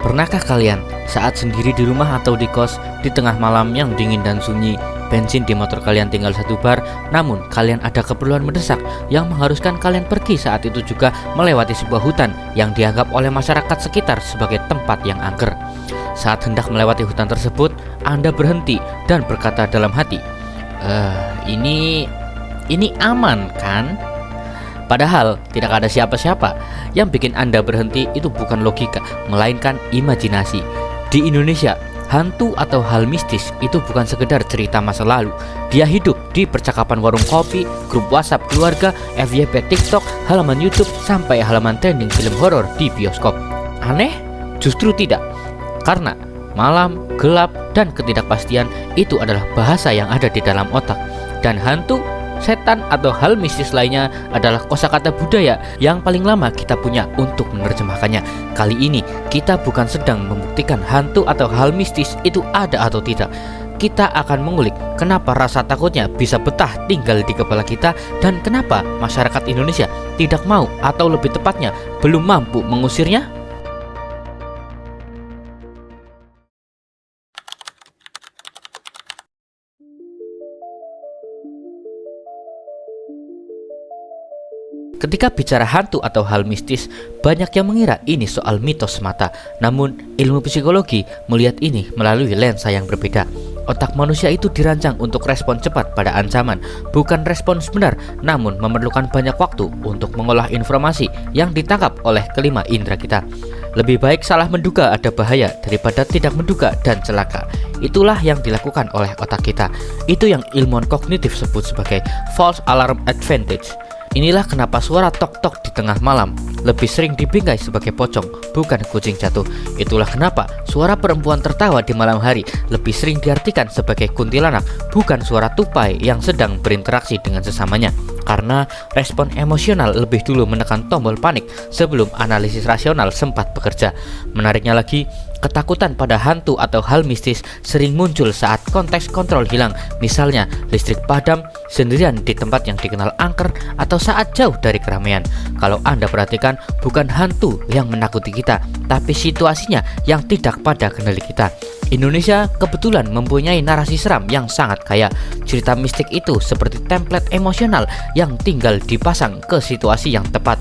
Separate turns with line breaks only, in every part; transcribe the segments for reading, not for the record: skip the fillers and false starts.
Pernahkah kalian saat sendiri di rumah atau di kos di tengah malam yang dingin dan sunyi, bensin di motor kalian tinggal 1 bar, namun kalian ada keperluan mendesak yang mengharuskan kalian pergi saat itu juga melewati sebuah hutan yang dianggap oleh masyarakat sekitar sebagai tempat yang angker. Saat hendak melewati hutan tersebut, Anda berhenti dan berkata dalam hati, ini aman kan? Padahal tidak ada siapa-siapa. Yang bikin Anda berhenti itu bukan logika, melainkan imajinasi. Di Indonesia, hantu atau hal mistis itu bukan sekedar cerita masa lalu. Dia hidup di percakapan warung kopi, grup WhatsApp keluarga, FYP TikTok, halaman YouTube, sampai halaman trending film horor di bioskop. Aneh? Justru tidak. Karena malam, gelap, dan ketidakpastian itu adalah bahasa yang ada di dalam otak. Dan hantu, setan, atau hal mistis lainnya adalah kosakata budaya yang paling lama kita punya untuk menerjemahkannya. Kali ini kita bukan sedang membuktikan hantu atau hal mistis itu ada atau tidak. Kita akan mengulik kenapa rasa takutnya bisa betah tinggal di kepala kita dan kenapa masyarakat Indonesia tidak mau atau lebih tepatnya belum mampu mengusirnya. Ketika bicara hantu atau hal mistis, banyak yang mengira ini soal mitos semata. Namun, ilmu psikologi melihat ini melalui lensa yang berbeda. Otak manusia itu dirancang untuk respon cepat pada ancaman, bukan respons benar, namun memerlukan banyak waktu untuk mengolah informasi yang ditangkap oleh kelima indera kita. Lebih baik salah menduga ada bahaya daripada tidak menduga dan celaka. Itulah yang dilakukan oleh otak kita. Itu yang ilmuwan kognitif sebut sebagai false alarm advantage. Inilah kenapa suara tok-tok di tengah malam lebih sering dibingkai sebagai pocong, bukan kucing jatuh. Itulah kenapa suara perempuan tertawa di malam hari lebih sering diartikan sebagai kuntilanak, bukan suara tupai yang sedang berinteraksi dengan sesamanya. Karena respon emosional lebih dulu menekan tombol panik sebelum analisis rasional sempat bekerja. Menariknya lagi, ketakutan pada hantu atau hal mistis sering muncul saat konteks kontrol hilang. Misalnya listrik padam, sendirian di tempat yang dikenal angker, atau saat jauh dari keramaian. Kalau Anda perhatikan, bukan hantu yang menakuti kita, tapi situasinya yang tidak pada kendali kita. Indonesia kebetulan mempunyai narasi seram yang sangat kaya. Cerita mistik itu seperti template emosional yang tinggal dipasang ke situasi yang tepat.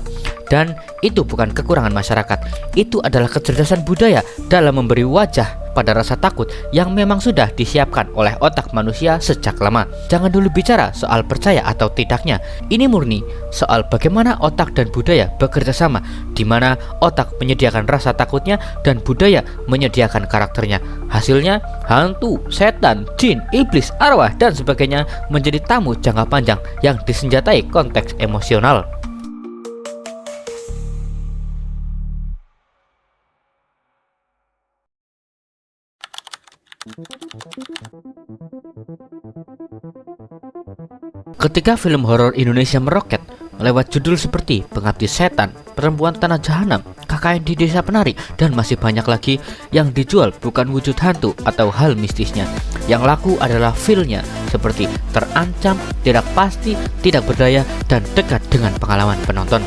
Dan itu bukan kekurangan masyarakat, itu adalah kecerdasan budaya dalam memberi wajah pada rasa takut yang memang sudah disiapkan oleh otak manusia sejak lama. Jangan dulu bicara soal percaya atau tidaknya. Ini murni soal bagaimana otak dan budaya bekerja sama, di mana otak menyediakan rasa takutnya dan budaya menyediakan karakternya. Hasilnya, hantu, setan, jin, iblis, arwah, dan sebagainya menjadi tamu jangka panjang yang disenjatai konteks emosional. Ketika film horor Indonesia meroket lewat judul seperti Pengabdi Setan, Perempuan Tanah Jahanam, KKN di Desa Penari, dan masih banyak lagi, yang dijual bukan wujud hantu atau hal mistisnya. Yang laku adalah feel-nya, seperti terancam, tidak pasti, tidak berdaya, dan dekat dengan pengalaman penonton.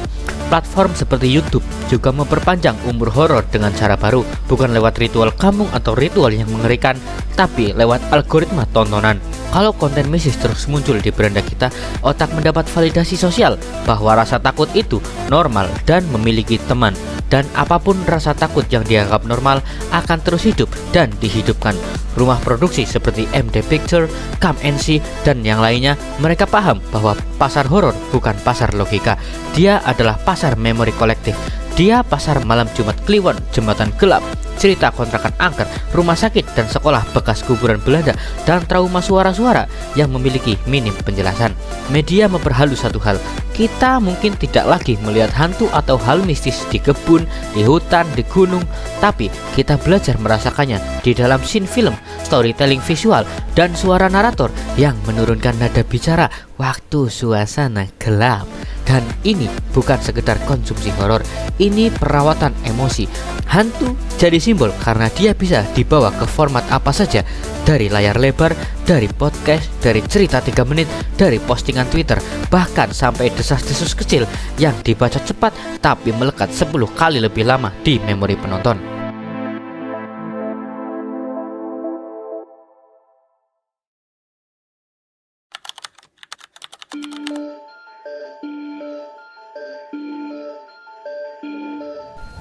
Platform seperti YouTube juga memperpanjang umur horor dengan cara baru, bukan lewat ritual kampung atau ritual yang mengerikan, tapi lewat algoritma tontonan. Kalau konten mistis terus muncul di beranda kita, otak mendapat validasi sosial bahwa rasa takut itu normal dan memiliki teman. Dan apapun rasa takut yang dianggap normal akan terus hidup dan dihidupkan. Rumah produksi seperti MD Picture, Come NC, dan yang lainnya, mereka paham bahwa pasar horor bukan pasar logika. Dia adalah pasar memori kolektif. Dia pasar malam Jumat Kliwon, jembatan gelap, cerita kontrakan angker, rumah sakit dan sekolah bekas kuburan Belanda, dan trauma suara-suara yang memiliki minim penjelasan. Media memperhalus satu hal. Kita mungkin tidak lagi melihat hantu atau hal mistis di kebun, di hutan, di gunung, tapi kita belajar merasakannya di dalam scene film, storytelling visual, dan suara narator yang menurunkan nada bicara waktu suasana gelap. Dan ini bukan sekedar konsumsi horor, ini perawatan emosi. Hantu jadi simbol karena dia bisa dibawa ke format apa saja, dari layar lebar, dari podcast, dari cerita 3 menit, dari postingan Twitter, bahkan sampai desas-desus kecil yang dibaca cepat tapi melekat 10 kali lebih lama di memori penonton.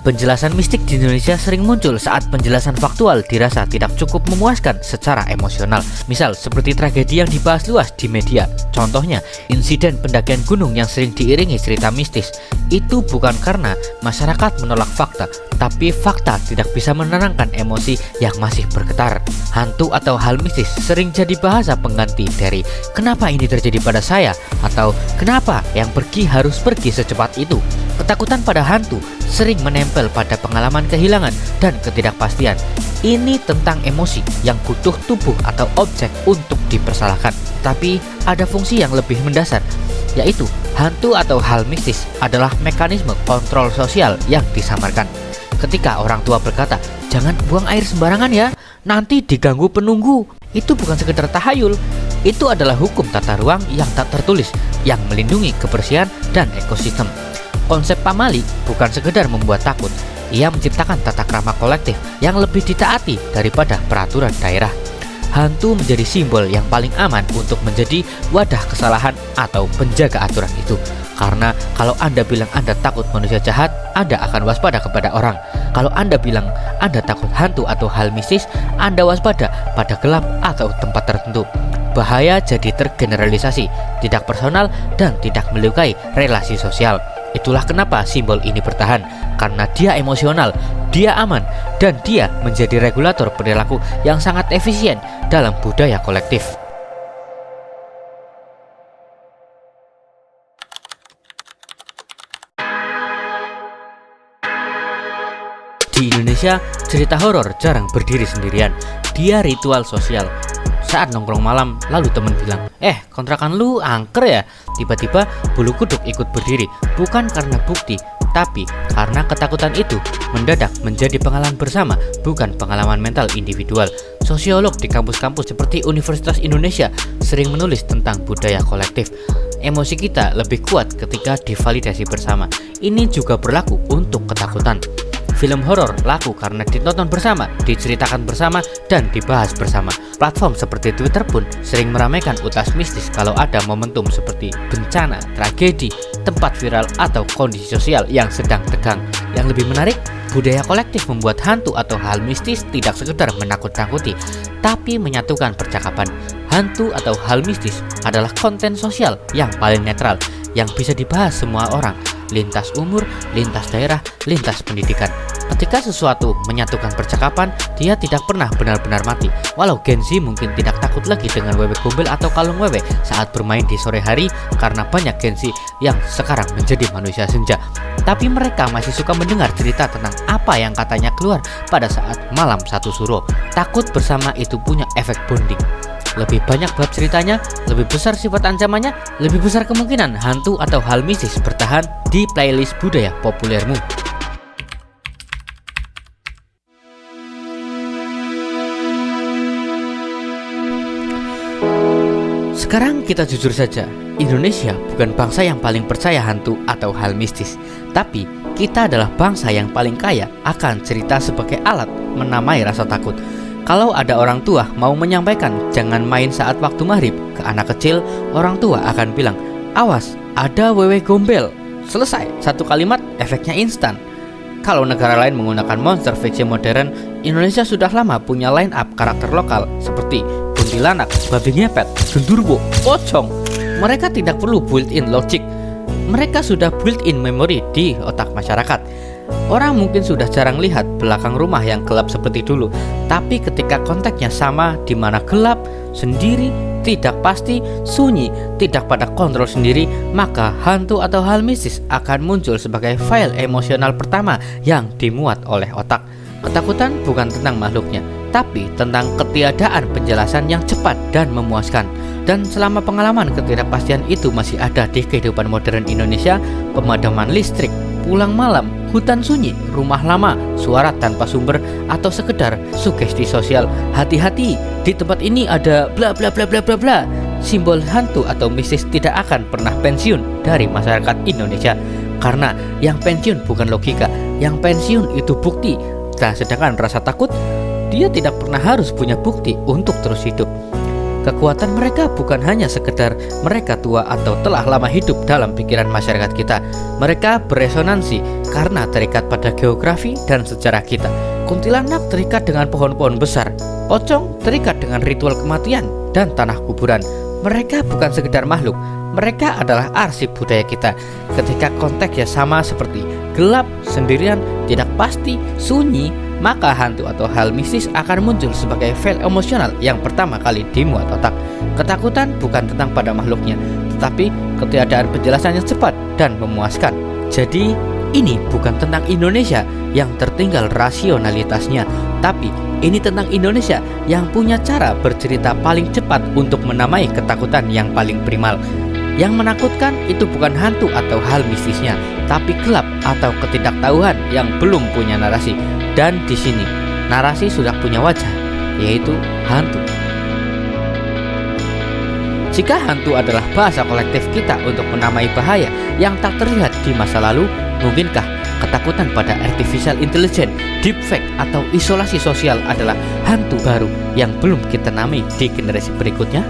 Penjelasan mistik di Indonesia sering muncul saat penjelasan faktual dirasa tidak cukup memuaskan secara emosional. Misal seperti tragedi yang dibahas luas di media. Contohnya, insiden pendakian gunung yang sering diiringi cerita mistis. Itu bukan karena masyarakat menolak fakta, tapi fakta tidak bisa menenangkan emosi yang masih bergetar. Hantu atau hal mistis sering jadi bahasa pengganti dari kenapa ini terjadi pada saya atau kenapa yang pergi harus pergi secepat itu. Ketakutan pada hantu sering menempel pada pengalaman kehilangan dan ketidakpastian. Ini tentang emosi yang butuh tubuh atau objek untuk dipersalahkan. Tapi ada fungsi yang lebih mendasar, yaitu hantu atau hal mistis adalah mekanisme kontrol sosial yang disamarkan. Ketika orang tua berkata, "Jangan buang air sembarangan ya, nanti diganggu penunggu." Itu bukan sekedar tahayul, itu adalah hukum tata ruang yang tak tertulis yang melindungi kebersihan dan ekosistem. Konsep pamali bukan sekedar membuat takut, ia menciptakan tata krama kolektif yang lebih ditaati daripada peraturan daerah. Hantu menjadi simbol yang paling aman untuk menjadi wadah kesalahan atau penjaga aturan itu. Karena kalau Anda bilang Anda takut manusia jahat, Anda akan waspada kepada orang. Kalau Anda bilang Anda takut hantu atau hal mistis, Anda waspada pada gelap atau tempat tertentu. Bahaya jadi tergeneralisasi, tidak personal dan tidak melukai relasi sosial. Itulah kenapa simbol ini bertahan, karena dia emosional, dia aman, dan dia menjadi regulator perilaku yang sangat efisien dalam budaya kolektif. Di Indonesia, cerita horor jarang berdiri sendirian. Dia ritual sosial. Saat nongkrong malam, lalu teman bilang, kontrakan lu angker ya?" Tiba-tiba bulu kuduk ikut berdiri, bukan karena bukti, tapi karena ketakutan itu mendadak menjadi pengalaman bersama, bukan pengalaman mental individual. Sosiolog di kampus-kampus seperti Universitas Indonesia sering menulis tentang budaya kolektif. Emosi kita lebih kuat ketika divalidasi bersama. Ini juga berlaku untuk ketakutan. Film horor laku karena ditonton bersama, diceritakan bersama, dan dibahas bersama. Platform seperti Twitter pun sering meramaikan utas mistis kalau ada momentum seperti bencana, tragedi, tempat viral, atau kondisi sosial yang sedang tegang. Yang lebih menarik, budaya kolektif membuat hantu atau hal mistis tidak sekedar menakut-nakuti, tapi menyatukan percakapan. Hantu atau hal mistis adalah konten sosial yang paling netral, yang bisa dibahas semua orang, lintas umur, lintas daerah, lintas pendidikan. Ketika sesuatu menyatukan percakapan, dia tidak pernah benar-benar mati. Walau Gen Z mungkin tidak takut lagi dengan wewe gombel atau kalung wewe saat bermain di sore hari, karena banyak Gen Z yang sekarang menjadi manusia senja. Tapi mereka masih suka mendengar cerita tentang apa yang katanya keluar pada saat malam satu suro. Takut bersama itu punya efek bonding. Lebih banyak bab ceritanya, lebih besar sifat ancamannya, lebih besar kemungkinan hantu atau hal mistis bertahan di playlist budaya populermu. Sekarang kita jujur saja, Indonesia bukan bangsa yang paling percaya hantu atau hal mistis, tapi kita adalah bangsa yang paling kaya akan cerita sebagai alat menamai rasa takut. Kalau ada orang tua mau menyampaikan jangan main saat waktu maghrib ke anak kecil, orang tua akan bilang, "Awas, ada wewe gombel." Selesai, satu kalimat, efeknya instan. Kalau negara lain menggunakan monster fiction modern, Indonesia sudah lama punya line up karakter lokal seperti kuntilanak, babi ngepet, genderuwo, pocong. Mereka tidak perlu built-in logic. Mereka sudah built-in memory di otak masyarakat. Orang mungkin sudah jarang lihat belakang rumah yang gelap seperti dulu, tapi ketika konteksnya sama, di mana gelap, sendiri, tidak pasti, sunyi, tidak pada kontrol sendiri, maka hantu atau hal mistis akan muncul sebagai file emosional pertama yang dimuat oleh otak. Ketakutan bukan tentang makhluknya, tapi tentang ketiadaan penjelasan yang cepat dan memuaskan. Dan selama pengalaman ketidakpastian itu masih ada di kehidupan modern Indonesia, pemadaman listrik, pulang malam, hutan sunyi, rumah lama, suara tanpa sumber, atau sekedar sugesti sosial, hati-hati, di tempat ini ada bla bla bla bla bla bla. Simbol hantu atau mistis tidak akan pernah pensiun dari masyarakat Indonesia, karena yang pensiun bukan logika, yang pensiun itu bukti. Nah, sedangkan rasa takut, dia tidak pernah harus punya bukti untuk terus hidup. Kekuatan mereka bukan hanya sekedar mereka tua atau telah lama hidup dalam pikiran masyarakat kita. Mereka beresonansi karena terikat pada geografi dan sejarah kita. Kuntilanak terikat dengan pohon-pohon besar, pocong terikat dengan ritual kematian dan tanah kuburan. Mereka bukan sekedar makhluk, mereka adalah arsip budaya kita. Ketika konteksnya sama seperti gelap, sendirian, tidak pasti, sunyi, maka hantu atau hal mistis akan muncul sebagai file emosional yang pertama kali dimuat otak. Ketakutan bukan tentang pada makhluknya, tetapi ketiadaan penjelasan yang cepat dan memuaskan. Jadi, ini bukan tentang Indonesia yang tertinggal rasionalitasnya, tapi ini tentang Indonesia yang punya cara bercerita paling cepat untuk menamai ketakutan yang paling primal. Yang menakutkan itu bukan hantu atau hal mistisnya, tapi gelap atau ketidaktahuan yang belum punya narasi. Dan di sini, narasi sudah punya wajah, yaitu hantu. Jika hantu adalah bahasa kolektif kita untuk menamai bahaya yang tak terlihat di masa lalu, mungkinkah ketakutan pada artificial intelligence, deepfake, atau isolasi sosial adalah hantu baru yang belum kita namai di generasi berikutnya?